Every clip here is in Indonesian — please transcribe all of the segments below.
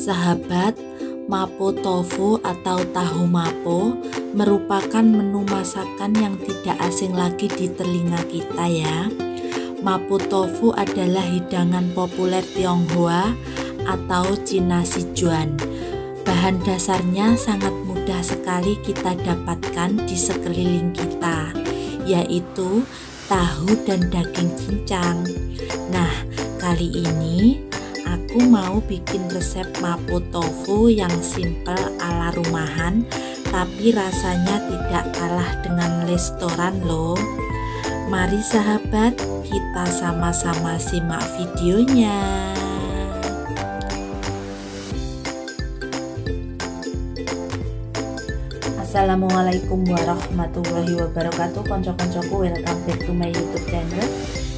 Sahabat, mapo tofu atau tahu mapo merupakan menu masakan yang tidak asing lagi di telinga kita ya. Mapo tofu adalah hidangan populer Tionghoa atau Cina Sichuan. Bahan dasarnya sangat mudah sekali kita dapatkan di sekeliling kita, yaitu tahu dan daging cincang. Nah, kali ini aku mau bikin resep mapo tofu yang simple ala rumahan, tapi rasanya tidak kalah dengan restoran loh. Mari sahabat, kita sama-sama simak videonya. Assalamualaikum warahmatullahi wabarakatuh. Konco-koncoku, welcome back to my YouTube channel.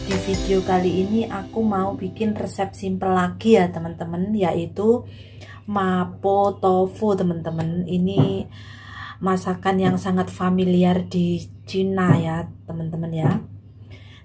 Di video kali ini aku mau bikin resep simple lagi ya teman-teman, yaitu mapo tofu teman-teman. Ini masakan yang sangat familiar di Cina ya teman-teman ya.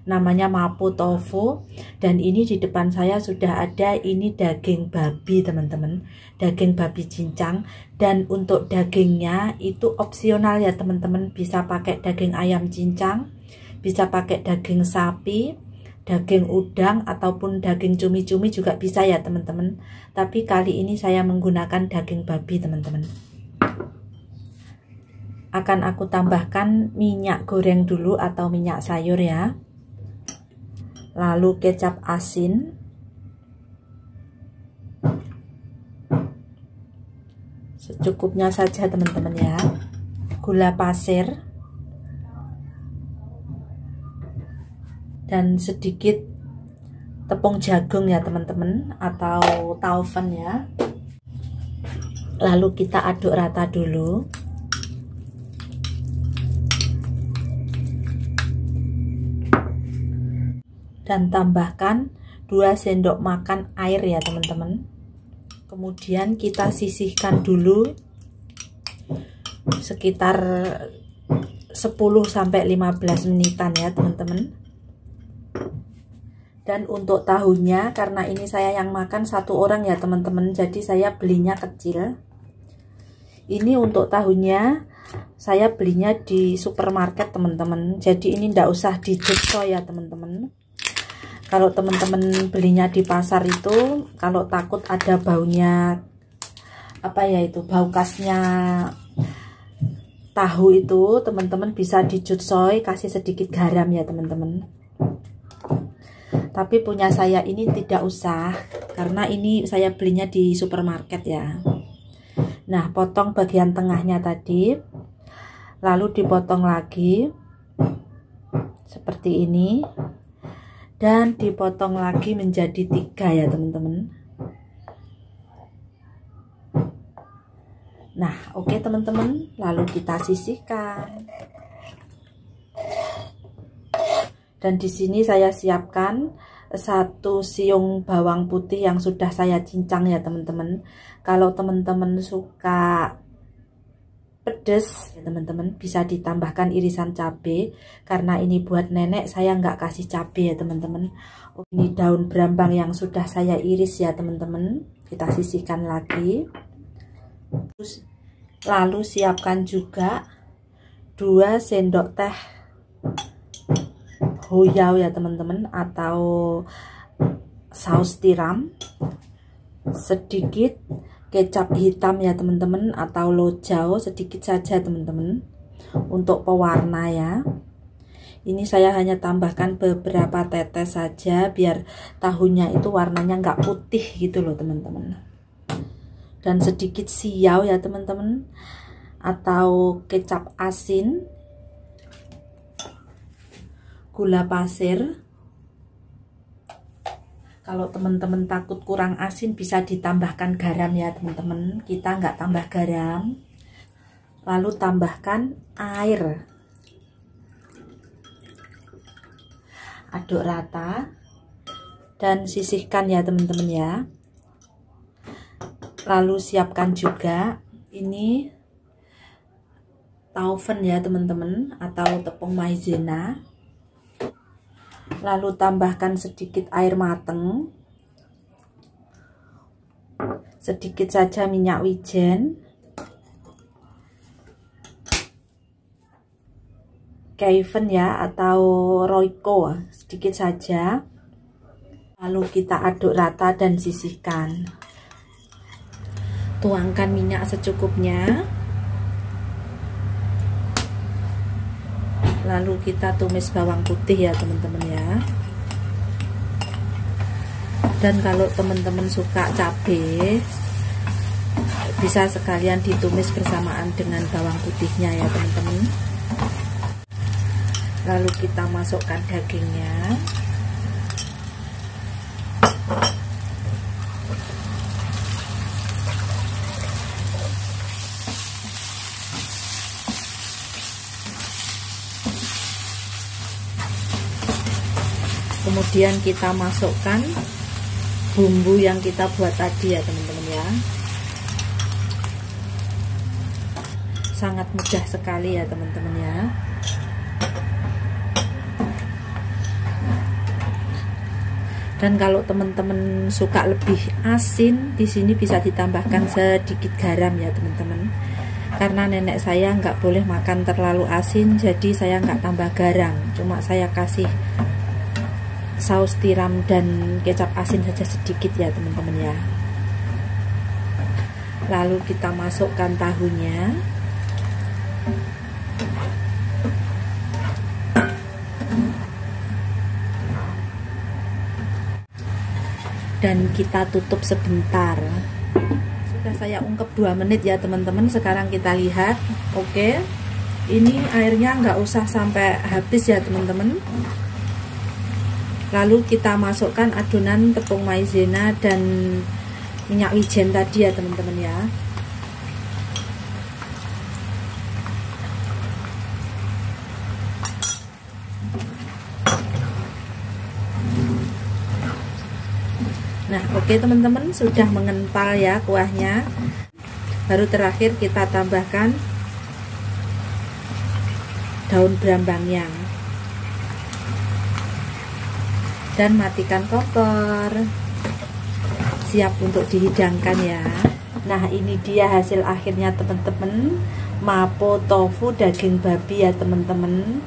Namanya mapo tofu, dan ini di depan saya sudah ada ini daging babi teman-teman, daging babi cincang. Dan untuk dagingnya itu opsional ya teman-teman, bisa pakai daging ayam cincang, bisa pakai daging sapi, daging udang, ataupun daging cumi-cumi juga bisa ya teman-teman. Tapi kali ini saya menggunakan daging babi teman-teman. Akan aku tambahkan minyak goreng dulu atau minyak sayur ya, lalu kecap asin, secukupnya saja teman-teman ya, gula pasir, dan sedikit tepung jagung ya teman-teman, atau taufen ya. Lalu kita aduk rata dulu. Dan tambahkan 2 sendok makan air ya teman-teman. Kemudian kita sisihkan dulu sekitar 10-15 menitan ya teman-teman. Dan untuk tahunya, karena ini saya yang makan 1 orang ya teman-teman, jadi saya belinya kecil. Ini untuk tahunya saya belinya di supermarket teman-teman, jadi ini ndak usah dijepso ya teman-teman. Kalau teman-teman belinya di pasar itu, kalau takut ada baunya, apa ya itu, bau khasnya tahu itu, teman-teman bisa dijutsoy, kasih sedikit garam ya teman-teman. Tapi punya saya ini tidak usah, karena ini saya belinya di supermarket ya. Nah, potong bagian tengahnya tadi, lalu dipotong lagi seperti ini, dan dipotong lagi menjadi 3 ya teman-teman. Nah, oke teman-teman, lalu kita sisihkan. Dan di sini saya siapkan 1 siung bawang putih yang sudah saya cincang ya teman-teman. Kalau teman-teman suka pedas ya teman-teman, bisa ditambahkan irisan cabai, karena ini buat nenek saya nggak kasih cabai ya teman-teman. Ini daun brambang yang sudah saya iris ya teman-teman, kita sisihkan lagi. Lalu siapkan juga 2 sendok teh hoyao ya teman-teman, atau saus tiram, sedikit kecap hitam ya teman-teman, atau lojao sedikit saja teman-teman, untuk pewarna ya. Ini saya hanya tambahkan beberapa tetes saja biar tahunya itu warnanya nggak putih gitu loh teman-teman. Dan sedikit siau ya teman-teman, atau kecap asin, gula pasir. Kalau teman-teman takut kurang asin bisa ditambahkan garam ya teman-teman, kita nggak tambah garam. Lalu tambahkan air, aduk rata, dan sisihkan ya teman-teman ya. Lalu siapkan juga ini taufen ya teman-teman, atau tepung maizena. Lalu tambahkan sedikit air mateng, sedikit saja minyak wijen, Keiven ya atau Royco sedikit saja. Lalu kita aduk rata dan sisihkan. Tuangkan minyak secukupnya. Lalu kita tumis bawang putih ya teman-teman ya. Dan kalau teman-teman suka cabai, bisa sekalian ditumis bersamaan dengan bawang putihnya ya teman-teman. Lalu kita masukkan dagingnya. Kemudian kita masukkan bumbu yang kita buat tadi ya teman-teman ya. Sangat mudah sekali ya teman-teman ya. Dan kalau teman-teman suka lebih asin, di sini bisa ditambahkan sedikit garam ya teman-teman. Karena nenek saya nggak boleh makan terlalu asin, jadi saya nggak tambah garam. Cuma saya kasih saus tiram dan kecap asin saja sedikit ya teman-teman ya. Lalu kita masukkan tahunya. Dan kita tutup sebentar. Sudah saya ungkep 2 menit ya teman-teman. Sekarang kita lihat. Oke, ini airnya nggak usah sampai habis ya teman-teman. Lalu kita masukkan adonan tepung maizena dan minyak wijen tadi ya teman-teman ya. Nah, oke teman-teman, sudah mengental ya kuahnya. Baru terakhir kita tambahkan daun brambangnya. Dan matikan kompor. Siap untuk dihidangkan ya. Nah, ini dia hasil akhirnya teman-teman. Mapo tofu daging babi ya teman-teman.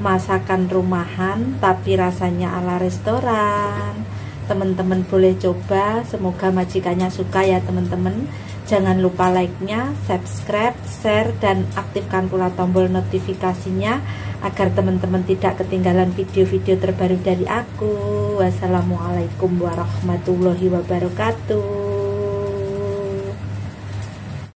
Masakan rumahan tapi rasanya ala restoran. Teman-teman boleh coba, semoga majikannya suka ya teman-teman. Jangan lupa like-nya, subscribe, share, dan aktifkan pula tombol notifikasinya agar teman-teman tidak ketinggalan video-video terbaru dari aku. Wassalamualaikum warahmatullahi wabarakatuh.